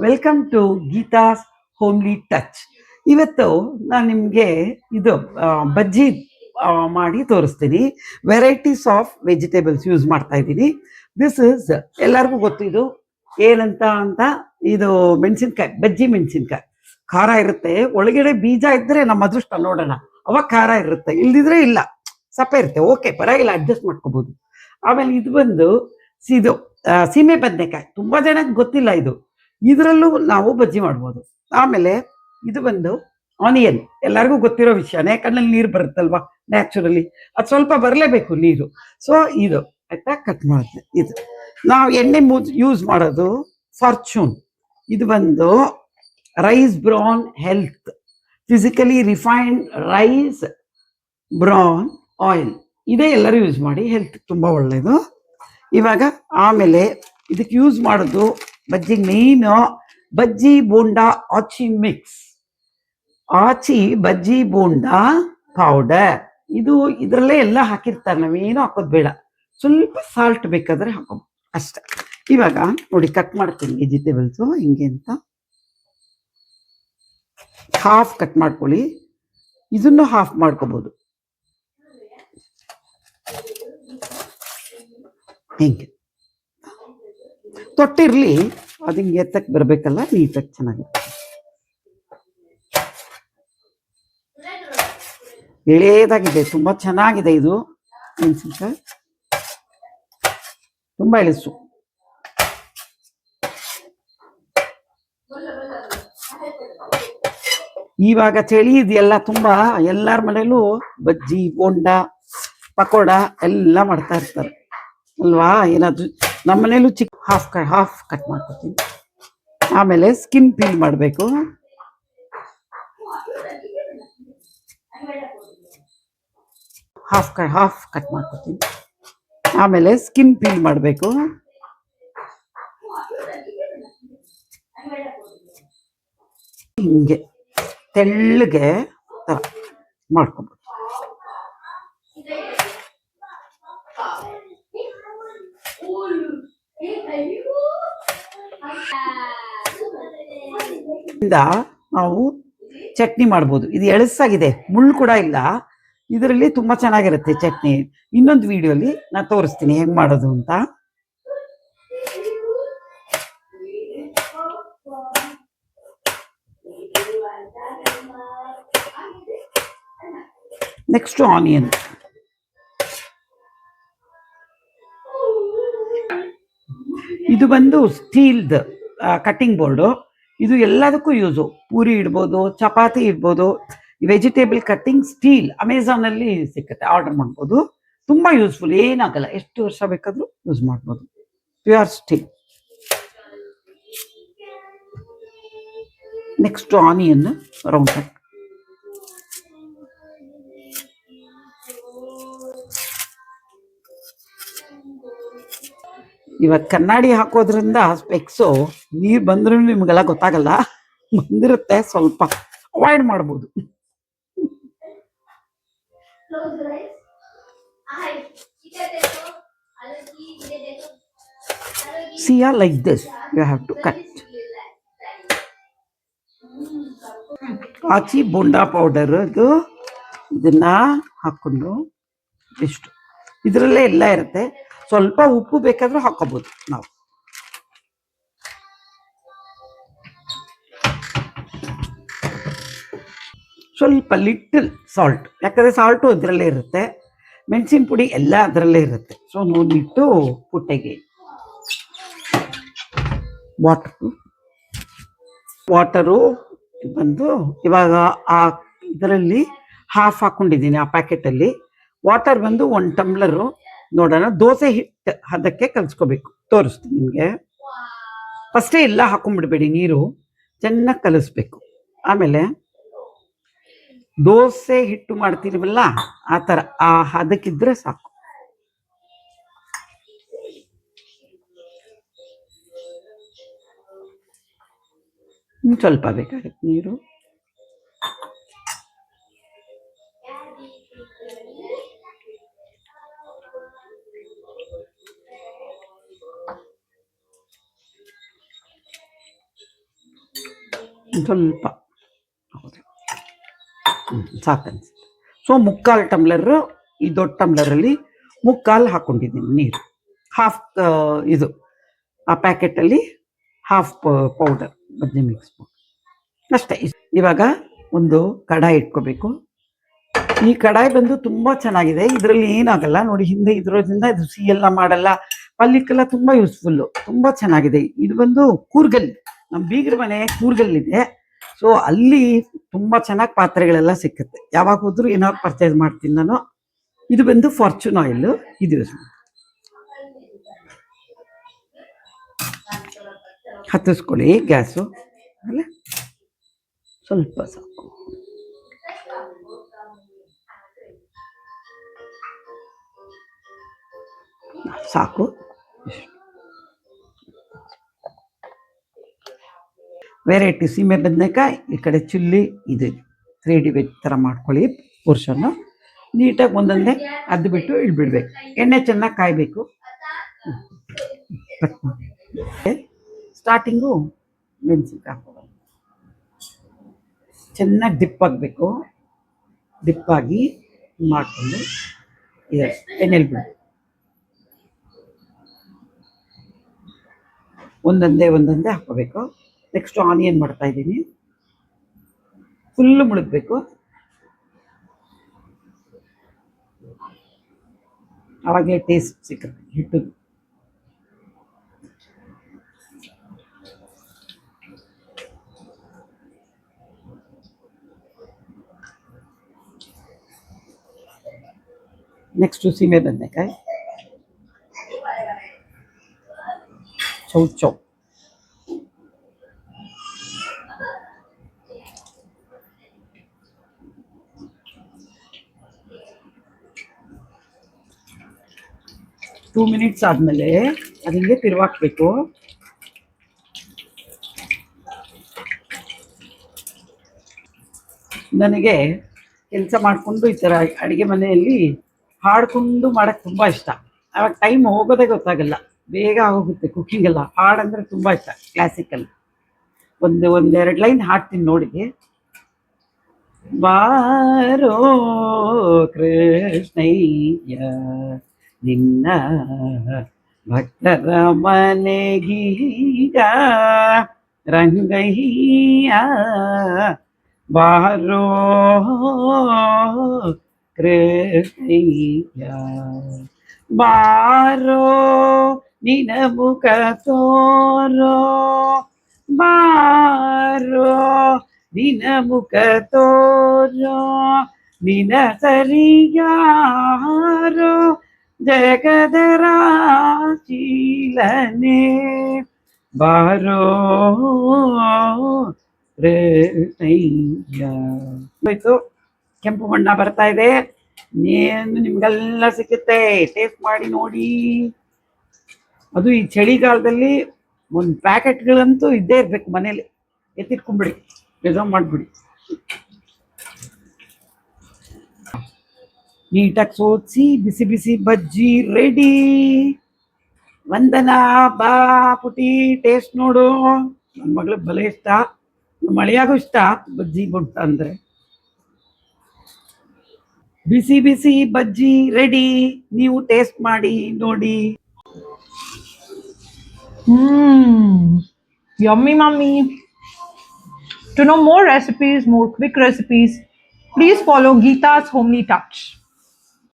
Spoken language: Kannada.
Welcome to Geetha's homely touch. ಇವತ್ತು ನಾನು ನಿಮಗೆ ಇದು ಬಜ್ಜಿ ಮಾಡಿ ತೋರಿಸ್ತೀನಿ. ವೆರೈಟೀಸ್ ಆಫ್ ವೆಜಿಟೇಬಲ್ಸ್ ಯೂಸ್ ಮಾಡ್ತಾ ಇದ್ದೀನಿ. ದಿಸ್ ಇಸ್ ಎಲ್ಲರಿಗೂ ಗೊತ್ತು ಇದು ಏನಂತ ಅಂತ. ಇದು ಮೆಣಸಿನ್ಕಾಯಿ, ಬಜ್ಜಿ ಮೆಣಸಿನ್ಕಾಯಿ ಖಾರ ಇರುತ್ತೆ. ಒಳಗಡೆ ಬೀಜ ಇದ್ರೆ ನಮ್ಮ ಅದೃಷ್ಟ ನೋಡೋಣ, ಅವಾಗ ಖಾರ ಇರುತ್ತೆ, ಇಲ್ದಿದ್ರೆ ಇಲ್ಲ, ಸಪ್ಪೆ ಇರುತ್ತೆ. ಓಕೆ, ಪರವಾಗಿಲ್ಲ, ಅಡ್ಜಸ್ಟ್ ಮಾಡ್ಕೋಬಹುದು. ಆಮೇಲೆ ಇದು ಬಂದು ಇದು ಸೀಮೆ ಬದನೆಕಾಯಿ. ತುಂಬಾ ಜನಕ್ಕೆ ಗೊತ್ತಿಲ್ಲ ಇದು, ಇದರಲ್ಲೂ ನಾವು ಬಜ್ಜಿ ಮಾಡ್ಬೋದು. ಆಮೇಲೆ ಇದು ಬಂದು ಆನಿಯನ್, ಎಲ್ಲರಿಗೂ ಗೊತ್ತಿರೋ ವಿಷಯನೇ. ಕಣ್ಣಲ್ಲಿ ನೀರು ಬರುತ್ತಲ್ವಾ ನ್ಯಾಚುರಲಿ, ಅದು ಸ್ವಲ್ಪ ಬರಲೇಬೇಕು ನೀರು. ಸೊ ಇದು ಆಯ್ತಾ, ಕಟ್ ಮಾಡಿದೆ. ಇದು ನಾವು ಎಣ್ಣೆ ಯೂಸ್ ಮಾಡೋದು ಫಾರ್ಚೂನ್. ಇದು ಬಂದು rice bran health, physically refined rice bran oil. ಇದೇ ಎಲ್ಲರೂ ಯೂಸ್ ಮಾಡಿ, ಹೆಲ್ತ್ ತುಂಬ ಒಳ್ಳೆಯದು. ಇವಾಗ ಆಮೇಲೆ ಇದಕ್ಕೆ ಯೂಸ್ ಮಾಡೋದು ಬಜ್ಜಿ ಮೇನು ಬಜ್ಜಿ ಬೋಂಡಾ ಆಚಿ ಮಿಕ್ಸ್, ಆಚಿ ಬಜ್ಜಿ ಬೋಂಡಾ ಪೌಡರ್. ಇದು ಇದರಲ್ಲೇ ಎಲ್ಲ ಹಾಕಿರ್ತಾರೆ, ನಾವೇನು ಹಾಕೋದು ಬೇಡ. ಸ್ವಲ್ಪ ಸಾಲ್ಟ್ ಬೇಕಾದ್ರೆ ಹಾಕೋದು ಅಷ್ಟೆ. ಇವಾಗ ನೋಡಿ, ಕಟ್ ಮಾಡ್ತೀನಿ ವೆಜಿಟೇಬಲ್ಸು ಹಿಂಗೆ ಅಂತ. ಹಾಫ್ ಕಟ್ ಮಾಡ್ಕೊಳ್ಳಿ, ಇದನ್ನು ಹಾಫ್ ಮಾಡ್ಕೋಬಹುದು ಹಿಂಗೆ. ತೊಟ್ಟಿರ್ಲಿ, ಅದು ಹಿಂಗೆ ಎತ್ತಕ್ಕೆ ಬರಬೇಕಲ್ಲ, ನೀಟಾಗಿ ಚೆನ್ನಾಗಿರುತ್ತೆ. ಎಳೆದಾಗಿದೆ, ತುಂಬಾ ಚೆನ್ನಾಗಿದೆ ಇದು ಮೆಣಸಿನ್ಕಾಯಿ, ತುಂಬಾ ಎಳೆಸು. ಇವಾಗ ಚಳಿ ಇದೆಯಲ್ಲ ತುಂಬಾ, ಎಲ್ಲಾರ ಮನೇಲೂ ಬಜ್ಜಿ ಬೋಂಡ ಪಕೋಡ ಎಲ್ಲ ಮಾಡ್ತಾ ಇರ್ತಾರೆ ಅಲ್ವಾ. ಏನಾದ್ರು ನಮ್ಮ ಮನೇಲೂ ಚಿಕ್ಕ ಹಾಫ್ ಕಟ್ ಮಾಡ್ಕೊತೀನಿ. ಆಮೇಲೆ ಸ್ಕಿನ್ ಪೀಲ್ ಮಾಡಬೇಕು. ಹಾಫ್ ಕಟ್ ಮಾಡ್ಕೊತೀನಿ. ಆಮೇಲೆ ಸ್ಕಿನ್ ಪೀಲ್ ಮಾಡಬೇಕು. ಹಿಂಗೆ ತೆಳ್ಳಗೆ ತರ ಮಾಡ್ಕೊಬೇಕು. ನಾವು ಚಟ್ನಿ ಮಾಡ್ಬೋದು. ಇದು ಎಳಸಾಗಿದೆ, ಮುಳ್ಳು ಕೂಡ ಇಲ್ಲ ಇದರಲ್ಲಿ, ತುಂಬಾ ಚೆನ್ನಾಗಿರುತ್ತೆ ಚಟ್ನಿ. ಇನ್ನೊಂದು ವಿಡಿಯೋಲಿ ನಾನು ತೋರಿಸ್ತೀನಿ ಹೆಂಗ್ ಮಾಡೋದು ಅಂತ. Next onion. ಇದು ಬಂದು ಸ್ಟೀಲ್ದು ಕಟ್ಟಿಂಗ್ ಬೋರ್ಡು. ಇದು ಎಲ್ಲದಕ್ಕೂ ಯೂಸು, ಪೂರಿ ಇಡ್ಬೋದು, ಚಪಾತಿ ಇಡ್ಬೋದು. ವೆಜಿಟೇಬಲ್ ಕಟ್ಟಿಂಗ್ ಸ್ಟೀಲ್ ಅಮೆಝಾನಲ್ಲಿ ಸಿಕ್ಕತ್ತೆ, ಆರ್ಡರ್ ಮಾಡ್ಬೋದು. ತುಂಬ ಯೂಸ್ಫುಲ್, ಏನಾಗಲ್ಲ, ಎಷ್ಟು ವರ್ಷ ಬೇಕಾದರೂ ಯೂಸ್ ಮಾಡ್ಬೋದು. Pure steel. Next onion round cut. ಇವಾಗ ಕನ್ನಡಿ ಹಾಕೋದ್ರಿಂದ ಸ್ಪೆಕ್ಸು ನೀರು ಬಂದ್ರೂ ನಿಮಗೆಲ್ಲ ಗೊತ್ತಾಗಲ್ಲ, ಬಂದಿರುತ್ತೆ, ಸ್ವಲ್ಪ ಅವಾಯ್ಡ್ ಮಾಡ್ಬೋದು. See like this, you have to cut. Aachi bonda powder, ಇದನ್ನ ಹಾಕೊಂಡು ಇಷ್ಟು, ಇದರಲ್ಲೇ ಎಲ್ಲ ಇರುತ್ತೆ. ಸ್ವಲ್ಪ ಉಪ್ಪು ಬೇಕಾದ್ರೂ ಹಾಕೋಬಹುದು ನಾವು. ಸ್ವಲ್ಪ ಲಿಟಲ್ ಸಾಲ್ಟ್, ಯಾಕಂದ್ರೆ ಸಾಲ್ಟು ಅದರಲ್ಲೇ ಇರುತ್ತೆ, ಮೆಣಸಿನ ಪುಡಿ ಎಲ್ಲ ಅದರಲ್ಲೇ ಇರುತ್ತೆ. ಸೊ ನೋಡಿಟ್ಟು ಪುಟ್ಟೆಗೆ ವಾಟರು ಬಂದು ಇವಾಗ ಆ ಇದರಲ್ಲಿ ಹಾಫ್ ಹಾಕೊಂಡಿದ್ದೀನಿ. ಆ ಪ್ಯಾಕೆಟಲ್ಲಿ ವಾಟರ್ ಬಂದು 1 ಟಮ್ಲರು. ನೋಡೋಣ, ದೋಸೆ ಹಿಟ್ಟು ಅದಕ್ಕೆ ಕಲಿಸ್ಕೋಬೇಕು, ತೋರಿಸ್ತೀನಿ ನಿಮಗೆ. ಫಸ್ಟೇ ಎಲ್ಲ ಹಾಕೊಂಡ್ಬಿಡ್ಬೇಡಿ, ನೀರು ಚೆನ್ನಾಗಿ ಕಲಿಸ್ಬೇಕು. ಆಮೇಲೆ ದೋಸೆ ಹಿಟ್ಟು ಮಾಡ್ತೀರಲ್ಲ ಆ ಥರ ಅದಕ್ಕಿದ್ರೆ ಸಾಕು. ಸ್ವಲ್ಪ ಬೇಕಾಗುತ್ತೆ ನೀರು. ಒಂದ್ ಸ್ವಲ್ಪ ಹೌದು ಸಾಕನ್ಸುತ್ತೆ. ಸೊ ಮುಕ್ಕಾಲು ಟಮ್ಲರ್ ಈ ದೊಡ್ಡ ಟಮ್ಲರಲ್ಲಿ ಮುಕ್ಕಾಲು ಹಾಕ್ಕೊಂಡಿದ್ದೀನಿ ನೀರು. ಹಾಫ್ ಇದು ಆ ಪ್ಯಾಕೆಟಲ್ಲಿ ಹಾಫ್ ಪೌಡರ್ ಬಜ್ಜಿ ಮಿಕ್ಸ್ ಪೌಡರ್ ಅಷ್ಟೇ. ಇವಾಗ ಒಂದು ಕಡಾಯಿ ಇಟ್ಕೋಬೇಕು. ಈ ಕಡಾಯಿ ಬಂದು ತುಂಬ ಚೆನ್ನಾಗಿದೆ. ಇದರಲ್ಲಿ ಏನಾಗಲ್ಲ ನೋಡಿ, ಹಿಂದೆ ಇದ್ರೋದ್ರಿಂದ ಇದು ಸಿಹಿ ಎಲ್ಲ ಮಾಡಲ್ಲ, ಪಲ್ಯಕ್ಕೆಲ್ಲ ತುಂಬ ಯೂಸ್ಫುಲ್ಲು, ತುಂಬ ಚೆನ್ನಾಗಿದೆ. ಇದು ಬಂದು ಕೂರ್ಗಲ್, ನಮ್ಮ ಬೀಗರ ಮನೆ ಕೂರ್ಗಲ್ಲಿದೆ. ಸೊ ಅಲ್ಲಿ ತುಂಬ ಚೆನ್ನಾಗಿ ಪಾತ್ರೆಗಳೆಲ್ಲ ಸಿಕ್ಕುತ್ತೆ. ಯಾವಾಗ ಹೋದ್ರೂ ಏನಾದ್ರು ಪರ್ಚೇಸ್ ಮಾಡ್ತೀನಿ ನಾನು. ಇದು ಬಂದು ಫಾರ್ಚೂನ್ ಆಯಿಲ್, ಇದು ಯೂಸ್ ಮಾಡಿ ಹತ್ತಿಸ್ಕೊಳ್ಳಿ ಗ್ಯಾಸು. ಆಮೇಲೆ ಸ್ವಲ್ಪ ಸಾಕು, ಸಾಕು. ವೆರೈಟಿ ಸೀಮೆ ಬದನೆಕಾಯಿ, ಈ ಕಡೆ ಚಿಲ್ಲಿ, ಇದು 3D ವೆಜ್ ಥರ ಮಾಡ್ಕೊಳ್ಳಿ ಪೋರ್ಷನ್ನು. ನೀಟಾಗಿ ಒಂದೊಂದೇ ಅದ್ದು ಬಿಟ್ಟು ಇಳ್ಬಿಡ್ಬೇಕು. ಎಣ್ಣೆ ಚೆನ್ನಾಗಿ ಕಾಯಬೇಕು. ಸ್ಟಾರ್ಟಿಂಗು ಮೆಣಸಿನ್ಕಾಯಿ ಹಾಕೋದು, ಚೆನ್ನಾಗಿ ಡಿಪ್ ಆಗಬೇಕು. ಡಿಪ್ಪಾಗಿ ಮಾಡಿಕೊಂಡು ಇದೆ ಎಣ್ಣೆಲಿ ಬಿಡು. ಒಂದೊಂದೇ ಹಾಕೋಬೇಕು. ನೆಕ್ಸ್ಟ್ ಆನಿಯನ್ ಮಾಡ್ತಾ ಇದ್ದೀನಿ. ಫುಲ್ಲು ಮುಳುಗಬೇಕು, ಅವಾಗಲೇ ಟೇಸ್ಟ್ ಸಿಕ್ಕುತ್ತೆ ಹಿಟ್ಟು. ನೆಕ್ಸ್ಟು ಸೀಮೆ ಬದನೆಕಾಯಿ ಚೌ 2 ಮಿನಿಟ್ಸ್ ಆದಮೇಲೆ ಅದು ಹಿಂಗೆ ತಿರುವಾಕ್ಬೇಕು. ನನಗೆ ಕೆಲಸ ಮಾಡಿಕೊಂಡು ಈ ಥರ ಅಡುಗೆ ಮನೆಯಲ್ಲಿ ಹಾಡ್ಕೊಂಡು ಮಾಡೋಕ್ಕೆ ತುಂಬ ಇಷ್ಟ. ಆವಾಗ ಟೈಮ್ ಹೋಗೋದೇ ಗೊತ್ತಾಗಲ್ಲ, ಬೇಗ ಆಗೋಗುತ್ತೆ ಕುಕ್ಕಿಂಗ್ ಎಲ್ಲ. ಹಾಡಂದರೆ ತುಂಬ ಇಷ್ಟ, ಕ್ಲಾಸಿಕಲ್. ಒಂದೆರಡು ಲೈನ್ ಹಾಡ್ತೀನಿ ನೋಡಿ. ಬಾರೋ ಕೃಷ್ಣಯ್ಯ ನಿನ್ನ ಭಕ್ತರ ಮನೆಗೀಗ ರಂಗಯ್ಯ, ಬಾರೋ ಕೃಷ್ಣಯ್ಯ ಬಾರೋ ನಿನ ಮುಖ ತೋರೋ, ಬಾರೋ ನಿನ ಮುಖ ತೋರೋ, ನಿನ ಸರಿಯಾರೋ ಜಗದರಾಚೀಲನೆ, ಬಾರೋ ಕೃಷ್ಣಯ್ಯ. ಆಯ್ತು, ಕೆಂಪು ಬಣ್ಣ ಬರ್ತಾ ಇದೆ. ಏನು ನಿಮ್ಗೆಲ್ಲ ಸಿಕ್ಕುತ್ತೆ, ಟೇಸ್ಟ್ ಮಾಡಿ ನೋಡಿ. ಅದು ಈ ಚಳಿಗಾಲದಲ್ಲಿ ಒಂದು ಪ್ಯಾಕೆಟ್ಗಳಂತೂ ಇದ್ದೇ ಇರ್ಬೇಕು ಮನೇಲಿ. ಎತ್ತಿಟ್ಕೊಂಡ್ಬಿಡಿ, ರಿಸರ್ವ್ ಮಾಡಿಬಿಡಿ. ನೀಟಾಗಿ ಸೋಸಿ ಬಿಸಿ ಬಿಸಿ ಬಜ್ಜಿ ರೆಡಿ. ವಂದನಾ, ಬಾ ಪುಟಿ ಟೇಸ್ಟ್ ನೋಡು. ನನ್ನ ಮಗಳಿಗೆ ಬಲೆ ಇಷ್ಟ, ಮಳೆಯಾಗೂ ಇಷ್ಟ ಬಜ್ಜಿ ಬೊಂಟ ಅಂದರೆ. ಬಿಸಿ ಬಿಸಿ ಬಜ್ಜಿ ರೆಡಿ, ನೀವು ಟೇಸ್ಟ್ ಮಾಡಿ ನೋಡಿ. Yummy, mummy. To know more recipes, more quick recipes, please follow Geeta's Homely Touch.